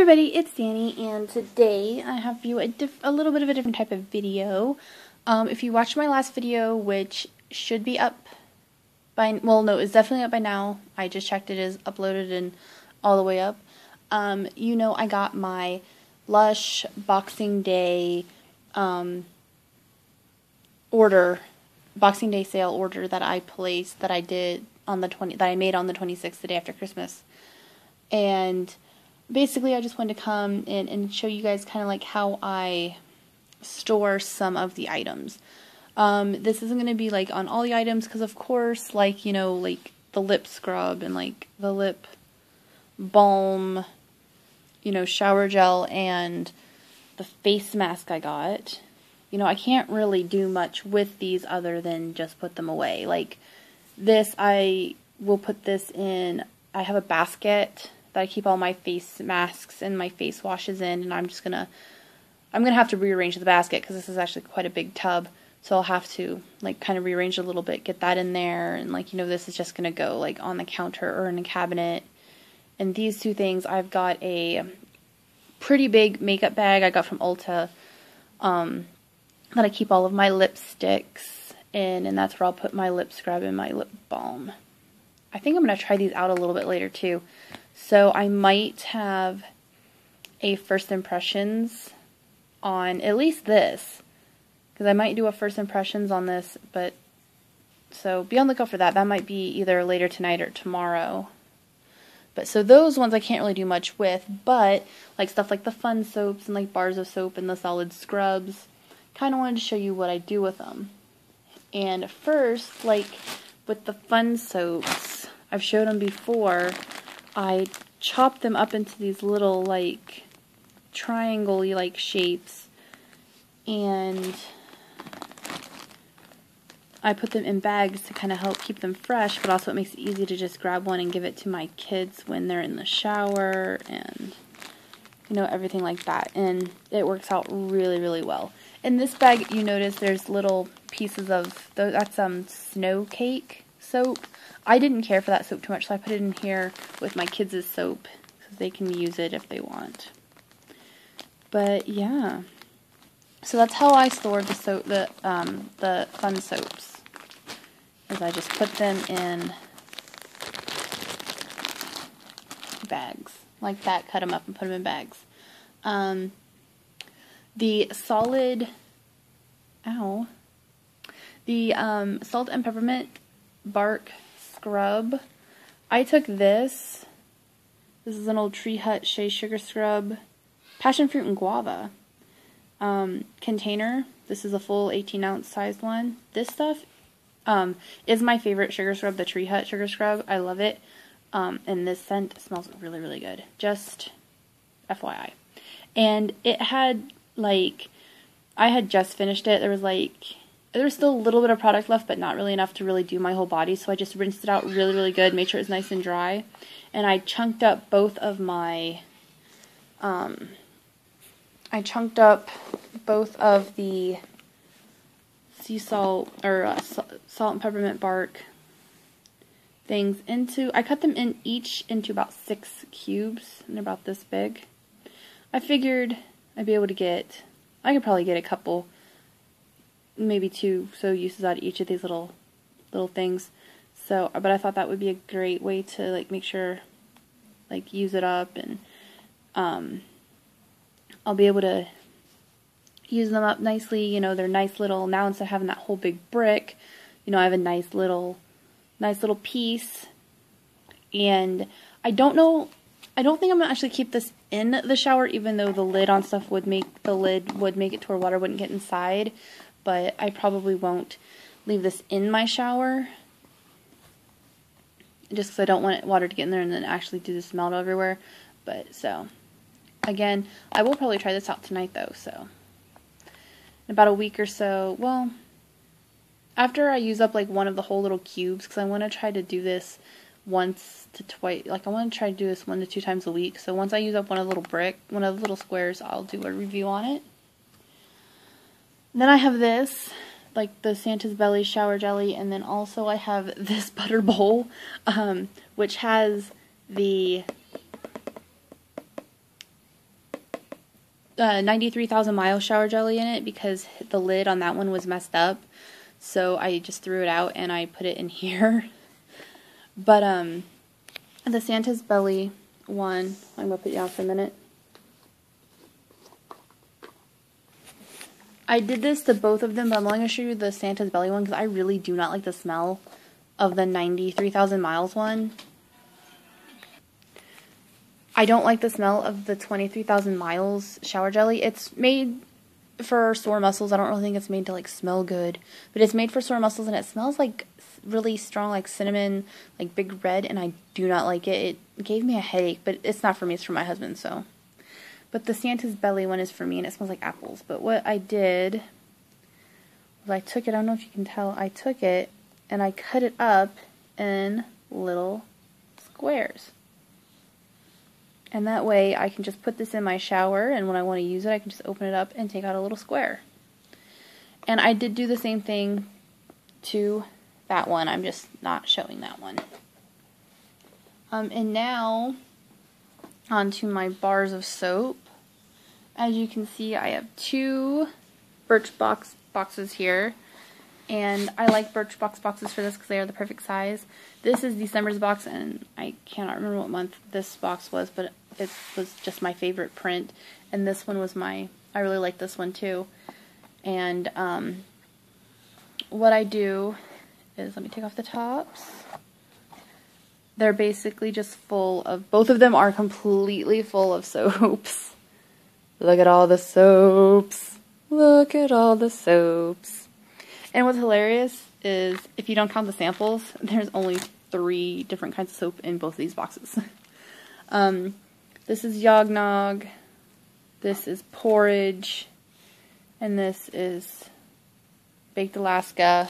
everybody, it's Danny, and today I have for you a little bit of a different type of video. If you watched my last video, which should be up by, well, no, it's definitely up by now. I just checked, it is uploaded and all the way up. You know, I got my Lush Boxing Day Boxing Day sale order that I placed, that I did on the that I made on the 26th, the day after Christmas. And basically, I just wanted to come in and show you guys kind of like how I store some of the items. This isn't going to be like on all the items because, of course, like, you know, like the lip scrub and like the lip balm, you know, shower gel and the face mask I got. You know, I can't really do much with these other than just put them away. Like this, I will put this in, I have a basket that I keep all my face masks and my face washes in, and I'm gonna have to rearrange the basket because this is actually quite a big tub, so I'll have to like kind of rearrange a little bit, get that in there, and like, you know, this is just gonna go like on the counter or in a cabinet. And these two things, I've got a pretty big makeup bag I got from Ulta that I keep all of my lipsticks in, and that's where I'll put my lip scrub and my lip balm. I think I'm gonna try these out a little bit later too. So I might have a first impressions on at least this, because I might do a first impressions on this, but so be on the lookout for that. That might be either later tonight or tomorrow. But so those ones I can't really do much with, but like stuff like the fun soaps and like bars of soap and the solid scrubs, kind of wanted to show you what I do with them. And first, like with the fun soaps, I've showed them before. I chop them up into these little like triangle-y like shapes, and I put them in bags to kind of help keep them fresh, but also it makes it easy to just grab one and give it to my kids when they're in the shower and, you know, everything like that. And it works out really, really well. In this bag, you notice there's little pieces of, that's snow cake soap. I didn't care for that soap too much, so I put it in here with my kids' soap so they can use it if they want. But yeah, so that's how I store the soap, the fun soaps. Is I just put them in bags like that, cut them up and put them in bags. The solid, salt and peppermint bark scrub, I took this. This is an old Tree Hut Shea Sugar Scrub, passion fruit and guava container. This is a full 18-ounce sized one. This stuff is my favorite sugar scrub, the Tree Hut Sugar Scrub. I love it. And this scent smells really, really good. Just FYI. And it had, like, I had just finished it. There was still a little bit of product left, but not really enough to really do my whole body. So I just rinsed it out really, really good, made sure it was nice and dry. And I chunked up both of my, the sea salt, or salt and peppermint bark things into, I cut them in each into about 6 cubes, and they're about this big. I figured I'd be able to get, I could probably get a couple, maybe 2 uses out of each of these little things. So, but I thought that would be a great way to like make sure, like, use it up, and I'll be able to use them up nicely. You know, they're nice little, now instead of having that whole big brick, you know, I have a nice little piece. And I don't think I'm gonna actually keep this in the shower, even though the lid on stuff would make it to where water wouldn't get inside. But I probably won't leave this in my shower, just because I don't want water to get in there and then actually do this melt everywhere. But so, again, I will probably try this out tonight though, so in about a week or so, well, after I use up like one of the whole little cubes, because I want to try to do this once to twice, like I want to try to do this 1 to 2 times a week. So once I use up one of the little squares, I'll do a review on it. Then I have this, like the Santa's Belly shower jelly, and then also I have this butter bowl, which has the 93,000 mile shower jelly in it because the lid on that one was messed up. So I just threw it out and I put it in here. But the Santa's Belly one, I'm going to put you on for a minute. I did this to both of them, but I'm only going to show you the Santa's Belly one because I really do not like the smell of the 93,000 miles one. I don't like the smell of the 23,000 miles shower jelly. It's made for sore muscles. I don't really think it's made to like smell good, but it's made for sore muscles and it smells like really strong, like cinnamon, like big red, and I do not like it. It gave me a headache, but it's not for me, it's for my husband, so. But the Santa's Belly one is for me and it smells like apples. But what I did was I took it, I don't know if you can tell, I took it and I cut it up in little squares. And that way I can just put this in my shower, and when I want to use it, I can just open it up and take out a little square. And I did do the same thing to that one. I'm just not showing that one. And now, onto my bars of soap. As you can see, I have 2 Birchbox boxes here. And I like Birchbox boxes for this because they are the perfect size. This is December's box, and I cannot remember what month this box was, but it was just my favorite print. And this one was I really like this one too. And what I do is, let me take off the tops. They're basically just full of, both of them are completely full of soaps. Look at all the soaps. Look at all the soaps. And what's hilarious is, if you don't count the samples, there's only 3 different kinds of soap in both of these boxes. This is Yognog, this is Porridge, and this is Baked Alaska.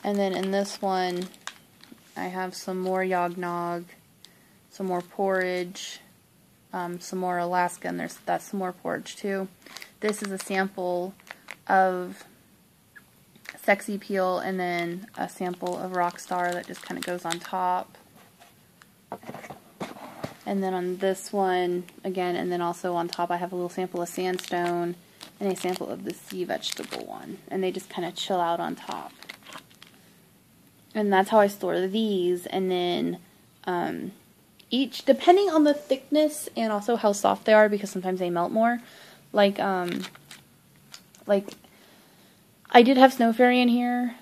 And then in this one, I have some more Yognog, some more Porridge, some more Alaska, and that's some more Porridge too. This is a sample of Sexy Peel, and then a sample of Rockstar that just kind of goes on top. And then on this one, again, and then also on top I have a little sample of Sandstone and a sample of the Sea Vegetable one. And they just kind of chill out on top. And that's how I store these. And then each, depending on the thickness and also how soft they are, because sometimes they melt more. Like I did have Snow Fairy in here.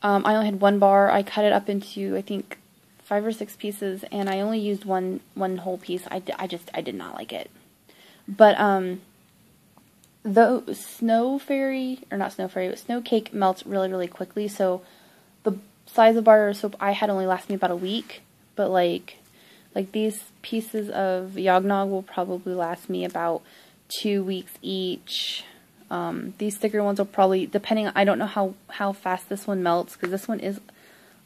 I only had 1 bar. I cut it up into, I think, 5 or 6 pieces, and I only used one whole piece. I did not like it. But the Snow Fairy, or not Snow Fairy, but Snow Cake melts really, really quickly. So the size of bar of soap I had only lasted me about a week. But like these pieces of Yognog will probably last me about 2 weeks each. These thicker ones will probably, depending, I don't know how fast this one melts, because this one is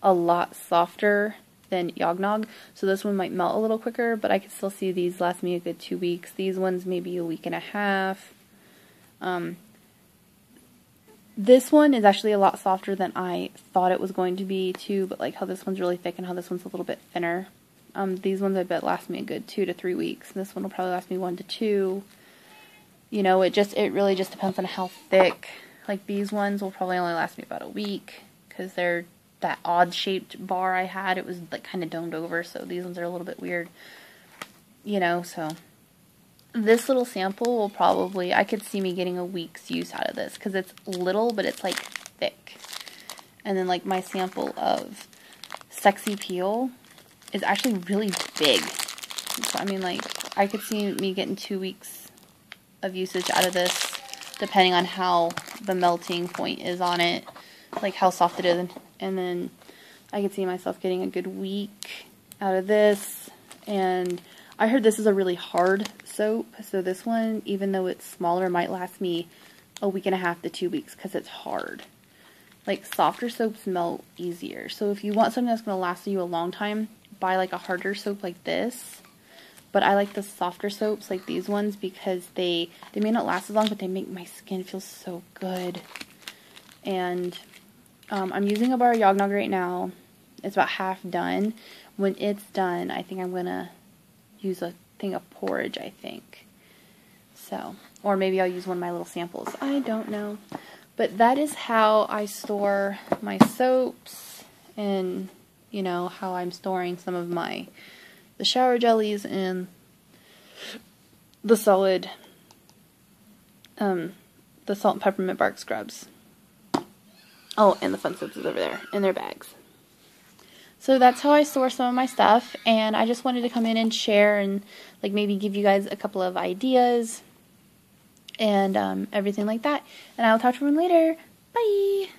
a lot softer than Yognog, so this one might melt a little quicker, but I can still see these last me a good 2 weeks. These ones maybe a week and a half. This one is actually a lot softer than I thought it was going to be too, but like how this one's really thick and how this one's a little bit thinner. These ones I bet last me a good 2 to 3 weeks. This one will probably last me 1 to 2. You know, it really just depends on how thick. Like these ones will probably only last me about a week, because they're that odd shaped bar I had. It was like kind of domed over, so these ones are a little bit weird. You know, so this little sample will probably, I could see me getting a week's use out of this, because it's little, but it's like thick. And then like my sample of Sexy Peel is actually really big. So I mean, like, I could see me getting 2 weeks of usage out of this, depending on how the melting point is on it, like how soft it is. And then I could see myself getting a good week out of this. And I heard this is a really hard soap, so this one, even though it's smaller, might last me a week and a half to 2 weeks because it's hard. Like, softer soaps melt easier. So if you want something that's going to last you a long time, buy like a harder soap like this. But I like the softer soaps like these ones because they may not last as long, but they make my skin feel so good. And I'm using a bar of Yognog right now. It's about half done. When it's done, I think I'm going to use a thing of Porridge, I think. So, or maybe I'll use one of my little samples. I don't know. But that is how I store my soaps, and, you know, how I'm storing some of the shower jellies and the solid, the salt and peppermint bark scrubs. Oh, and the fun soaps is over there in their bags. So that's how I store some of my stuff, and I just wanted to come in and share and like maybe give you guys a couple of ideas and everything like that. And I'll talk to you later. Bye!